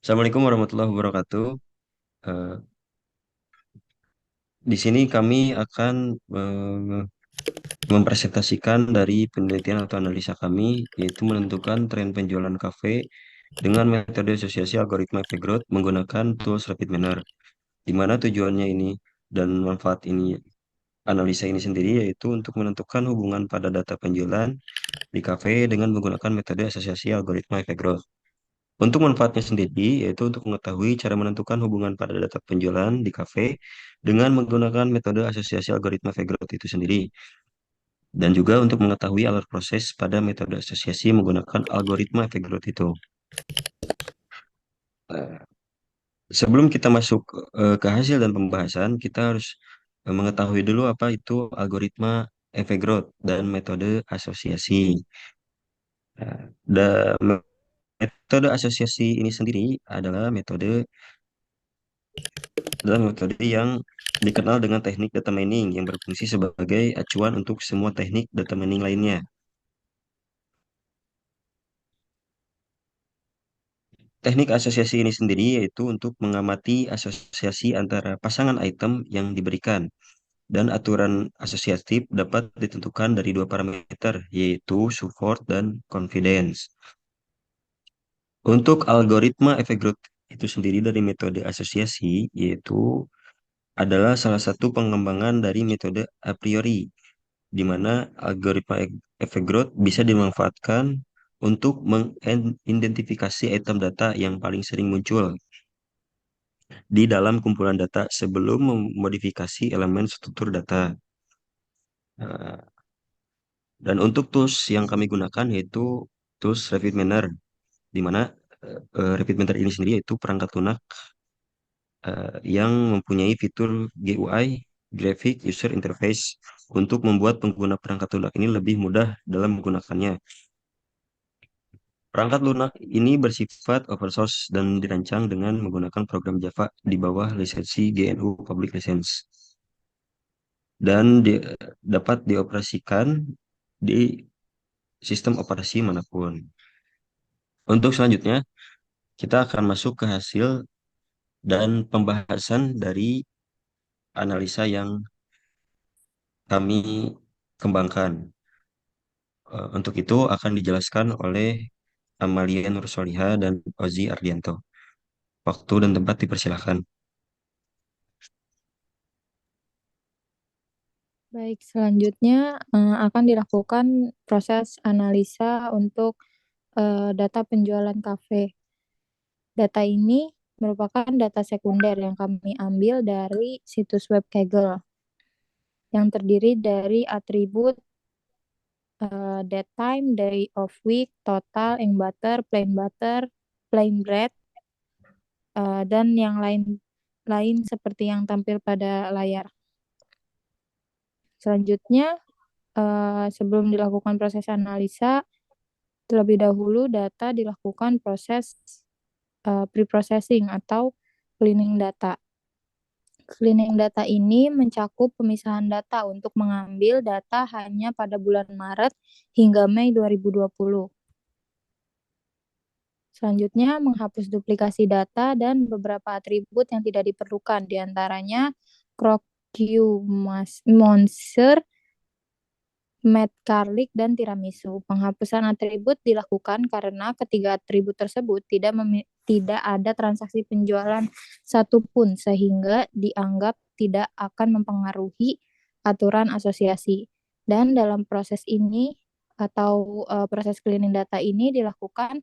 Assalamualaikum warahmatullahi wabarakatuh. Eh, di sini kami akan eh, mempresentasikan dari penelitian atau analisa kami, yaitu menentukan tren penjualan kafe dengan metode asosiasi algoritma efek growth menggunakan tools Rapid Manner, di mana tujuannya ini dan manfaat ini analisa ini sendiri yaitu untuk menentukan hubungan pada data penjualan di kafe dengan menggunakan metode asosiasi algoritma efek growth. Untuk manfaatnya sendiri, yaitu untuk mengetahui cara menentukan hubungan pada data penjualan di kafe dengan menggunakan metode asosiasi algoritma Wegerott itu sendiri. Dan juga untuk mengetahui alur proses pada metode asosiasi menggunakan algoritma Wegerott itu. Nah, sebelum kita masuk ke hasil dan pembahasan, kita harus mengetahui dulu apa itu algoritma Wegerott dan metode asosiasi. Nah, metode asosiasi ini sendiri adalah metode yang dikenal dengan teknik data mining yang berfungsi sebagai acuan untuk semua teknik data mining lainnya. Teknik asosiasi ini sendiri yaitu untuk mengamati asosiasi antara pasangan item yang diberikan, dan aturan asosiatif dapat ditentukan dari dua parameter, yaitu support dan confidence. Untuk algoritma efek growth itu sendiri dari metode asosiasi, yaitu adalah salah satu pengembangan dari metode a priori, di mana algoritma efek growth bisa dimanfaatkan untuk mengidentifikasi item data yang paling sering muncul di dalam kumpulan data sebelum memodifikasi elemen struktur data. Nah, dan untuk tools yang kami gunakan yaitu tools Rapid Manner, di mana Rapid Manner ini sendiri yaitu perangkat lunak yang mempunyai fitur GUI, Graphic User Interface, untuk membuat pengguna perangkat lunak ini lebih mudah dalam menggunakannya. Perangkat lunak ini bersifat open source dan dirancang dengan menggunakan program Java di bawah lisensi GNU Public License dan dapat dioperasikan di sistem operasi manapun. Untuk selanjutnya, kita akan masuk ke hasil dan pembahasan dari analisa yang kami kembangkan. Untuk itu akan dijelaskan oleh Amalia Nursoliha dan Ozi Ardianto. Waktu dan tempat dipersilahkan. Baik, selanjutnya akan dilakukan proses analisa untuk data penjualan kafe. Data ini merupakan data sekunder yang kami ambil dari situs web Kaggle yang terdiri dari atribut date time, day of week, total, ink butter, plain bread, dan yang lain seperti yang tampil pada layar. Selanjutnya, sebelum dilakukan proses analisa, terlebih dahulu data dilakukan proses pre-processing atau cleaning data. Cleaning data ini mencakup pemisahan data untuk mengambil data hanya pada bulan Maret hingga Mei 2020. Selanjutnya, menghapus duplikasi data dan beberapa atribut yang tidak diperlukan, diantaranya crop monster, Matt Garlic, dan tiramisu. Penghapusan atribut dilakukan karena ketiga atribut tersebut tidak ada transaksi penjualan satupun sehingga dianggap tidak akan mempengaruhi aturan asosiasi. Dan dalam proses ini atau proses cleaning data ini dilakukan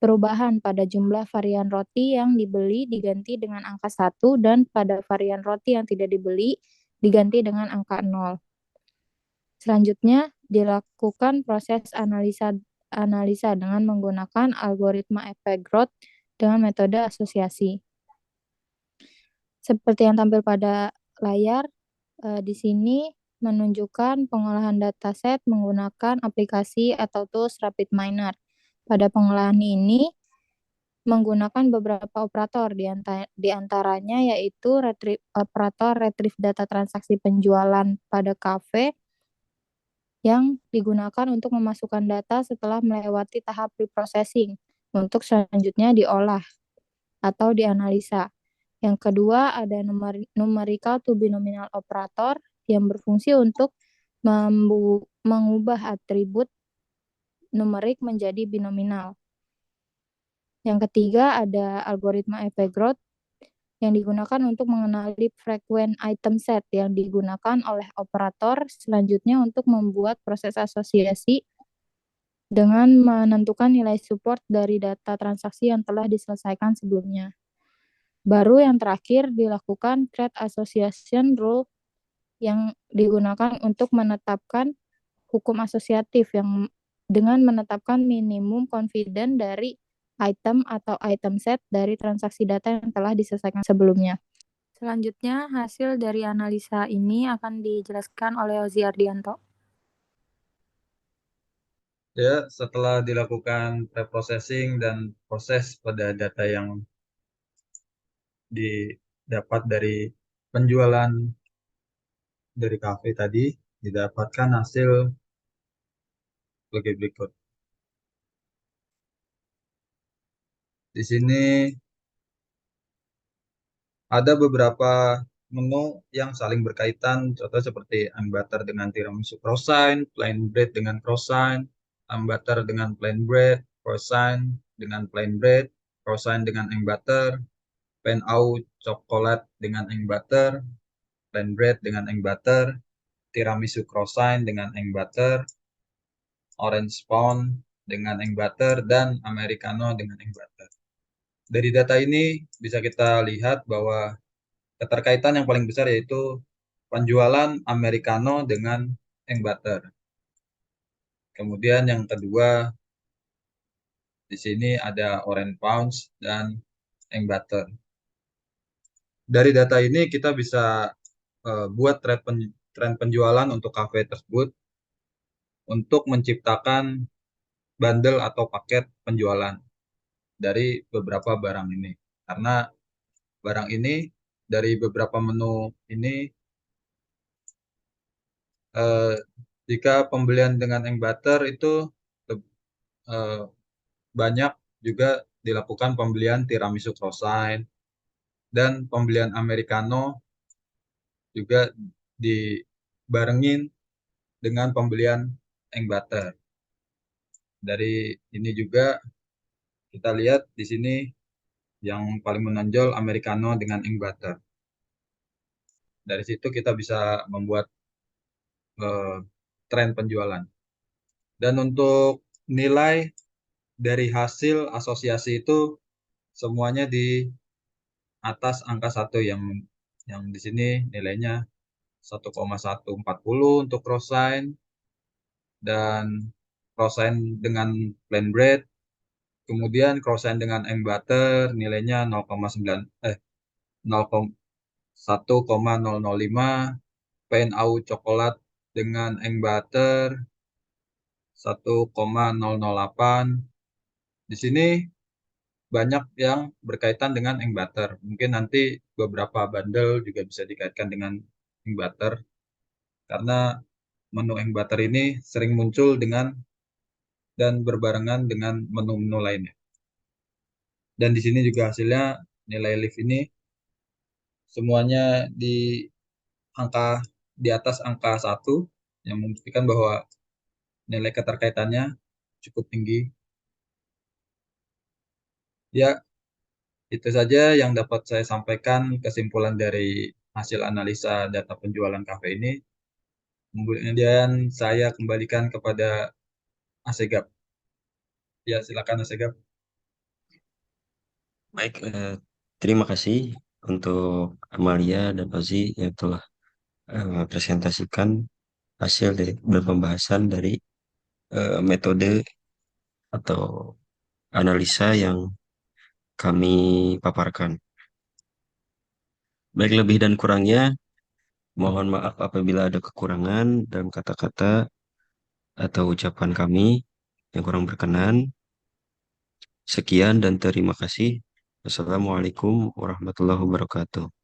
perubahan pada jumlah varian roti yang dibeli diganti dengan angka 1 dan pada varian roti yang tidak dibeli diganti dengan angka 0. Selanjutnya, dilakukan proses analisa dengan menggunakan algoritma efek growth dengan metode asosiasi. Seperti yang tampil pada layar, di sini menunjukkan pengolahan dataset menggunakan aplikasi atau tools Rapid Miner. Pada pengolahan ini menggunakan beberapa operator, di antaranya yaitu operator retrieve data transaksi penjualan pada kafe yang digunakan untuk memasukkan data setelah melewati tahap preprocessing untuk selanjutnya diolah. atau dianalisa. Yang kedua ada numerical to binominal operator yang berfungsi untuk mengubah atribut numerik menjadi binominal. Yang ketiga ada algoritma Avogadro yang digunakan untuk mengenali frequent item set yang digunakan oleh operator selanjutnya untuk membuat proses asosiasi dengan menentukan nilai support dari data transaksi yang telah diselesaikan sebelumnya. Baru yang terakhir dilakukan create association rule yang digunakan untuk menetapkan hukum asosiatif yang dengan menetapkan minimum confident dari item atau item set dari transaksi data yang telah diselesaikan sebelumnya. Selanjutnya, hasil dari analisa ini akan dijelaskan oleh Ozi Ardianto. Ya, setelah dilakukan preprocessing dan proses pada data yang didapat dari penjualan dari kafe tadi, didapatkan hasil sebagai berikut. Di sini ada beberapa menu yang saling berkaitan, contoh seperti onion butter dengan tiramisu croissant, plain bread dengan croissant, onion butter dengan plain bread, croissant dengan plain bread, croissant dengan onion butter, pain au coklat dengan onion butter, plain bread dengan onion butter, tiramisu croissant dengan onion butter, orange pound dengan onion butter, dan americano dengan onion butter. Dari data ini bisa kita lihat bahwa keterkaitan yang paling besar yaitu penjualan americano dengan eng butter. Kemudian yang kedua di sini ada orange pounds dan eng butter. Dari data ini kita bisa buat tren penjualan untuk kafe tersebut untuk menciptakan bundle atau paket penjualan dari beberapa barang ini. Karena barang ini dari beberapa menu ini jika pembelian dengan eng butter itu eh, banyak juga dilakukan pembelian tiramisu croissant dan pembelian americano juga dibarengin dengan pembelian eng butter. Dari ini juga kita lihat di sini yang paling menonjol americano dengan eng butter. Dari situ kita bisa membuat tren penjualan. Dan untuk nilai dari hasil asosiasi itu semuanya di atas angka 1 yang di sini nilainya 1,140 untuk croissant dan croissant dengan plain bread. Kemudian croissant dengan eng butter nilainya 1,005, pain au coklat dengan eng butter 1,008. Di sini banyak yang berkaitan dengan eng butter. Mungkin nanti beberapa bundle juga bisa dikaitkan dengan eng butter karena menu eng butter ini sering muncul dengan dan berbarengan dengan menu-menu lainnya. Dan di sini juga hasilnya nilai lift ini semuanya angka di atas angka 1 yang membuktikan bahwa nilai keterkaitannya cukup tinggi. Ya, itu saja yang dapat saya sampaikan kesimpulan dari hasil analisa data penjualan kafe ini. Kemudian saya kembalikan kepada Asegap. Ya, silakan Asegap. Baik, terima kasih untuk Amalia dan Ozi yang telah presentasikan hasil dari berpembahasan dari metode atau analisa yang kami paparkan. Baik lebih dan kurangnya, mohon maaf apabila ada kekurangan dalam kata-kata atau ucapan kami yang kurang berkenan. Sekian dan terima kasih. Wassalamualaikum warahmatullahi wabarakatuh.